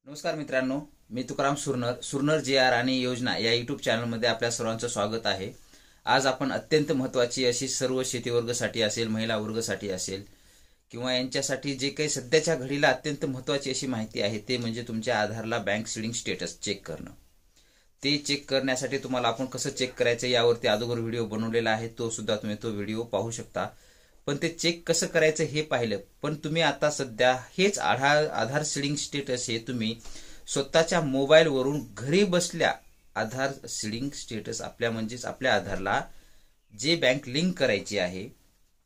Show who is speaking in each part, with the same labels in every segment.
Speaker 1: नमस्कार मित्रांनो, मी तुकाराम सुरनर जी आर आणि योजना या यूट्यूब चॅनलमध्ये आपल्या सर्वांचं स्वागत आहे। आज आपण अत्यंत महत्त्वाची अशी सर्व शेती वर्गासाठी असेल, महिला वर्गासाठी असेल किंवा यांच्यासाठी जे काही सध्याच्या घडीला अत्यंत महत्त्वाची अशी माहिती आहे ते म्हणजे तुमच्या आधारला बँक सीडिंग स्टेटस चेक करणं। ते चेक करण्यासाठी तुम्हाला आपण कसं चेक करायचं यावरती अगोदर व्हिडिओ बनवलेला आहे, तो सुद्धा तुम्ही तो व्हिडिओ पाहू शकता। पण ते चेक कसं करायचं हे पाहिलं, पण तुम्ही आता सध्या हेच आधार सीडिंग स्टेटस हे तुम्ही स्वतःच्या मोबाईल वरून घरी बसल्या आधार सीडिंग स्टेटस आपल्या आधारला जे बँक लिंक करायची आहे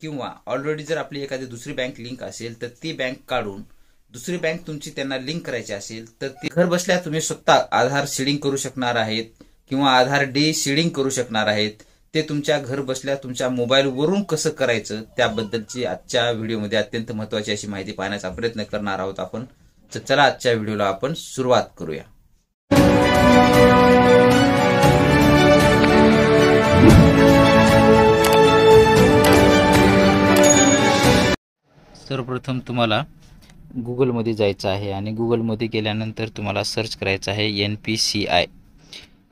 Speaker 1: किंवा ऑलरेडी जर आपली एखादी दुसरी बँक लिंक असेल तर ती बँक काढून दुसरी बँक तुमची त्यांना लिंक करायची असेल तर ती घर बसल्या तुम्ही स्वतः आधार सीडिंग करू शकणार आहेत किंवा आधार डी सीडिंग करू शकणार आहेत। ते तुमच्या घर बसल्या तुमच्या मोबाईल वरून कसं करायचं त्याबद्दलची आजच्या व्हिडिओमध्ये अत्यंत महत्त्वाची अशी माहिती पाहण्याचा प्रयत्न करणार आहोत आपण। तर चला आजच्या व्हिडिओला आपण सुरुवात करूया। सर्वप्रथम तुम्हाला गुगल मध्ये जायचं आहे आणि गुगल मध्ये गेल्यानंतर तुम्हाला सर्च करायचं आहे NPCI।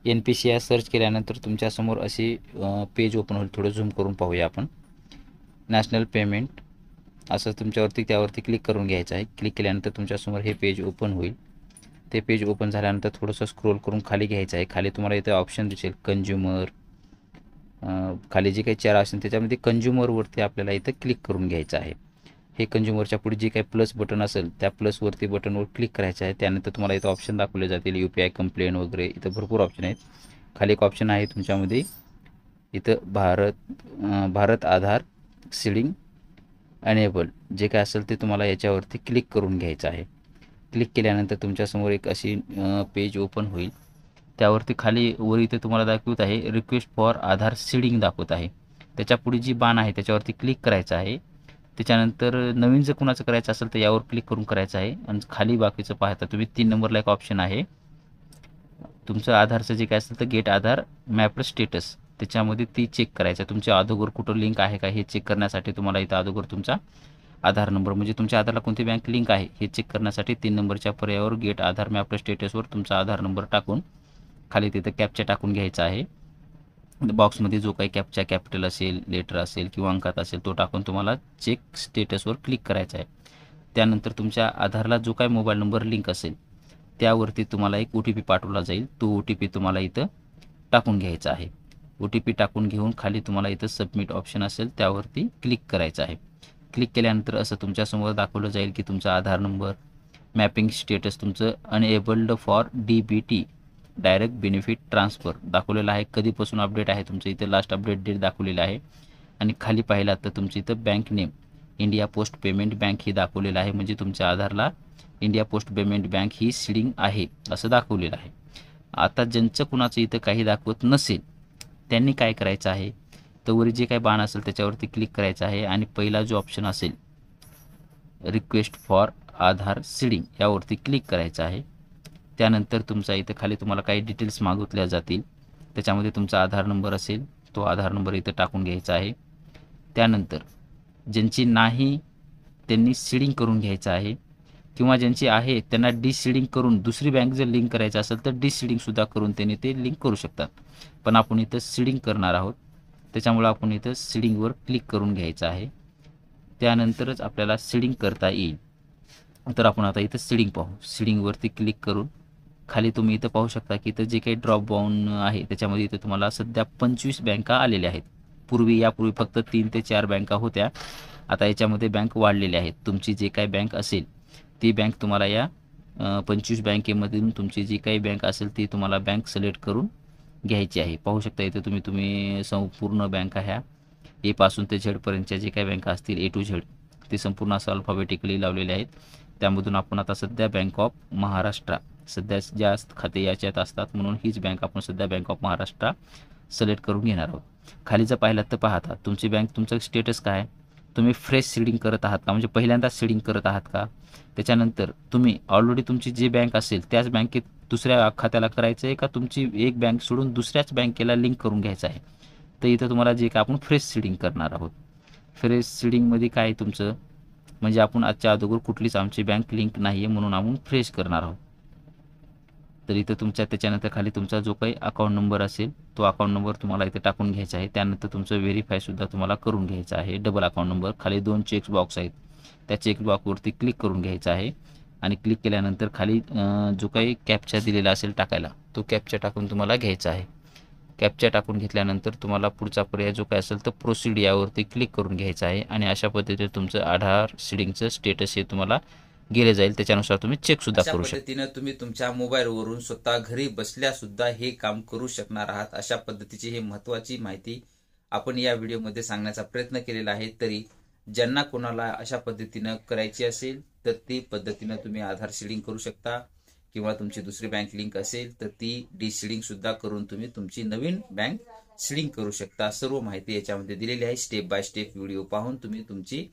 Speaker 1: NPCI सर्च केल्यानंतर तुमच्या समोर अशी पेज ओपन होईल। थोडं झूम करून पाहूया आपण। नॅशनल पेमेंट असं तुमच्यावरती त्यावरती क्लिक करून घ्यायचं आहे। क्लिक केल्यानंतर तुमच्या समोर हे पेज ओपन होईल। ते पेज ओपन झाल्यानंतर थोडंसं स्क्रोल करून खाली घ्यायचं आहे। खाली तुम्हाला इथे ऑप्शन दिसेल कंझ्युमर, खाली जे काही चार असेल त्याच्यामध्ये कंझ्युमरवरती आपल्याला इथं क्लिक करून घ्यायचं आहे। हे कंझ्युमरच्या पुढे जे काही प्लस बटन असेल त्या प्लसवरती बटनवर क्लिक करायचं आहे। त्यानंतर तुम्हाला इथं ऑप्शन दाखवले जातील UPI कंप्लेंट वगैरे, इथं भरपूर ऑप्शन आहेत। खाली एक ऑप्शन आहे तुमच्यामध्ये इथं भारत आधार सीडिंग अनेबल, जे काय असेल ते तुम्हाला याच्यावरती क्लिक करून घ्यायचं आहे। क्लिक केल्यानंतर तुमच्यासमोर एक अशी पेज ओपन होईल। त्यावरती खाली वर इथे तुम्हाला दाखवत आहे रिक्वेस्ट फॉर आधार सीडिंग दाखवत आहे। त्याच्या पुढे जी बाण आहे त्याच्यावरती क्लिक करायचं आहे। त्याच्यानंतर नवीन जर कुणाचं करायचं असेल तर यावर क्लिक करून करायचं आहे आणि खाली बाकीचं पाहता तुम्ही 3 नंबरला एक ऑप्शन आहे तुमचं आधारचं जे काय असेल तर गेट आधार मॅप्ड स्टेटस, त्याच्यामध्ये ती चेक करायचं। तुमच्या अगोदर कुठं लिंक आहे का हे चेक करण्यासाठी तुम्हाला इथं अगोदर तुमचा आधार नंबर म्हणजे तुमच्या आधारला कोणती बँक लिंक आहे हे चेक करण्यासाठी 3 नंबरच्या पर्यायावर गेट आधार मॅप्ड स्टेटसवर तुमचा आधार नंबर टाकून खाली तिथं कॅप्चा टाकून घ्यायचा आहे। बॉक्समध्ये जो काही कॅप्चा कॅपिटल असेल, लेटर असेल किंवा अंकात असेल तो टाकून तुम्हाला चेक स्टेटसवर क्लिक करायचं आहे। त्यानंतर तुमच्या आधारला जो काही मोबाईल नंबर लिंक असेल त्यावरती तुम्हाला एक OTP पाठवला जाईल। तो OTP तुम्हाला इथं टाकून घ्यायचा आहे। OTP टाकून घेऊन खाली तुम्हाला इथं सबमिट ऑप्शन असेल त्यावरती क्लिक करायचं आहे। क्लिक केल्यानंतर असं तुमच्यासमोर दाखवलं जाईल की तुमचा आधार नंबर मॅपिंग स्टेटस तुमचं enabled for DBT direct benefit transfer दाखवलेलं आहे। कधीपासून अपडेट आहे तुमचं इथं लास्ट अपडेट डेट दाखवलेलं आहे आणि खाली पाहिलात तर तुमचं इथं bank name India post payment bank ही दाखवलेलं आहे, म्हणजे तुमच्या आधारला इंडिया पोस्ट पेमेंट बँक ही सीडिंग आहे असं दाखवलेलं आहे। आता ज्यांचं कुणाचं इथं काही दाखवत नसेल त्यांनी काय करायचं आहे तर वर जे काही बाण असेल त्याच्यावरती क्लिक करायचं आहे आणि पहिला जो ऑप्शन असेल रिक्वेस्ट फॉर आधार सीडिंग यावरती क्लिक करायचं आहे। त्यानंतर तुमचा इथं खाली तुम्हाला काही डिटेल्स मागितल्या जातील, त्याच्यामध्ये तुमचा आधार नंबर असेल तो आधार नंबर इथं टाकून घ्यायचा आहे। त्यानंतर ज्यांची नाही त्यांनी सीडिंग करून घ्यायचं आहे किंवा ज्यांची आहे त्यांना डिसीडिंग करून दुसरी बँक जर लिंक करायचं असेल तर डिसीडिंग सुद्धा करून त्यांनी ते लिंक करू शकतात। पण आपण इथं सीडिंग करणार आहोत त्याच्यामुळे आपण इथं सीडिंगवर क्लिक करून घ्यायचं आहे। त्यानंतरच आपल्याला सीडिंग करता येईल। तर आपण आता इथं सीडिंग पाहू। सीडिंगवरती क्लिक करून खाली तुम्ही इथं पाहू शकता की इथं जे काही ड्रॉप डाऊन आहे त्याच्यामध्ये इथं तुम्हाला सध्या 25 बँका आलेल्या आहेत। यापूर्वी फक्त 3 ते 4 बँका होत्या, आता याच्यामध्ये बँक वाढलेल्या आहेत। तुमची जे काही बँक असेल ती बँक तुम्हाला या 25 बँकेमधून तुमची जी काही बँक असेल ती तुम्हाला बँक सिलेक्ट करून घ्यायची आहे। पाहू शकता इथं तुम्ही संपूर्ण बँका ह्या A पासून ते Z पर्यंतच्या जे काही बँका असतील A to Z ते संपूर्ण असं अल्फाबेटिकली लावलेले आहेत। त्यामधून आपण आता सध्या बँक ऑफ महाराष्ट्र सध्या जास्त खाते याच्यात असतात म्हणून हीच बँक आपण सध्या बँक ऑफ महाराष्ट्र सिलेक्ट करून घेणार आहोत। खाली जर पाहिलात तर पाहता तुमची बँक तुमचं स्टेटस काय आहे, तुम्ही फ्रेश सीडिंग करत आहात का म्हणजे पहिल्यांदा सीडिंग करत आहात का, त्याच्यानंतर तुम्ही ऑलरेडी तुमची जी बँक असेल त्याच बँकेत दुसऱ्या खात्याला करायचं आहे का तुमची एक बँक सोडून दुसऱ्याच बँकेला लिंक करून घ्यायचं आहे। तर इथं तुम्हाला जे काय आपण फ्रेश सीडिंग करणार आहोत। फ्रेश सीडिंगमध्ये काय तुमचं म्हणजे आपण आजच्या अगोदर कुठलीच आमची बँक लिंक नाही आहे म्हणून आपण फ्रेश करणार आहोत। तर इथं तुमच्या त्याच्यानंतर खाली तुमचा जो काही अकाउंट नंबर असेल तो अकाउंट नंबर तुम्हाला इथे टाकून घ्यायचा आहे. त्यानंतर तुमचं व्हेरीफायसुद्धा तुम्हाला करून घ्यायचं आहे. डबल अकाउंट नंबर खाली 2 चेक बॉक्स आहेत, त्या चेक बॉक्सवरती क्लिक करून घ्यायचं आहे. आणि क्लिक केल्यानंतर खाली जो काही कॅप्चा दिलेला असेल टाकायला, तो कॅप्चा टाकून तुम्हाला घ्यायचा आहे. कॅप्चा टाकून घेतल्यानंतर तुम्हाला पुढचा पर्याय जो काय असेल तर प्रोसीड यावरती क्लिक करून घ्यायचं आहे. आणि अशा पद्धतीने तुमचं आधार सीडिंगचं स्टेटस हे तुम्हाला गेले जाईल. त्याच्यानुसार तुम्ही चेकसुद्धा करू शकता.
Speaker 2: पद्धतीने तुम्ही तुमच्या मोबाईलवरून स्वतः घरी बसल्या सुद्धा हे काम करू शकणार आहात. अशा पद्धतीची ही महत्त्वाची माहिती आपण या व्हिडिओमध्ये सांगण्याचा प्रयत्न केलेला आहे. तरी ज्यांना कोणाला अशा पद्धतीनं करायची असेल तर ती पद्धतीनं तुम्ही आधार सीडिंग करू शकता, किंवा तुमची दुसरी बँक लिंक असेल तर ती डिसीडिंग सुद्धा करून तुम्ही तुमची नवीन बँक सीडिंग करू शकता. सर्व माहिती याच्यामध्ये दिलेली आहे. स्टेप बाय स्टेप व्हिडिओ पाहून तुम्ही तुमची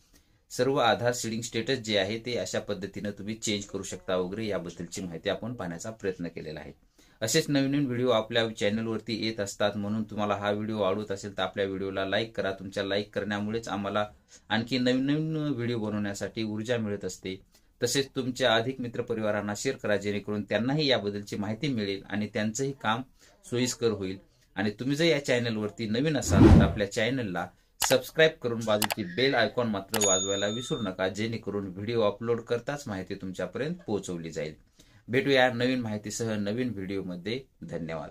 Speaker 2: सर्व आधार सीडिंग स्टेटस जे आहे ते अशा पद्धतीने तुम्ही चेंज करू शकता वगैरे याबद्दलची माहिती आपण पाहण्याचा प्रयत्न केलेला आहे. असेच नवीन नवीन व्हिडिओ आपल्या चॅनलवरती येत असतात, म्हणून तुम्हाला हा व्हिडिओ आवडत असेल तर आपल्या व्हिडिओला लाईक करा. तुमच्या लाईक करण्यामुळेच आम्हाला आणखी नवीन नवीन व्हिडिओ बनवण्यासाठी ऊर्जा मिळत असते. तसेच तुमच्या अधिक मित्रपरिवारांना शेअर करा, जेणेकरून त्यांनाही याबद्दलची माहिती मिळेल आणि त्यांचंही काम सोयीस्कर होईल. आणि तुम्ही जर या चॅनलवरती नवीन असाल तर आपल्या चॅनलला सबस्क्राईब करून बाजूची बेल आयकॉन मात्र वाजवायला विसरू नका, जेणेकरून व्हिडिओ अपलोड करताच माहिती तुमच्यापर्यंत पोहोचवली जाईल. भेटूया नवीन माहितीसह नवीन व्हिडिओमध्ये. धन्यवाद.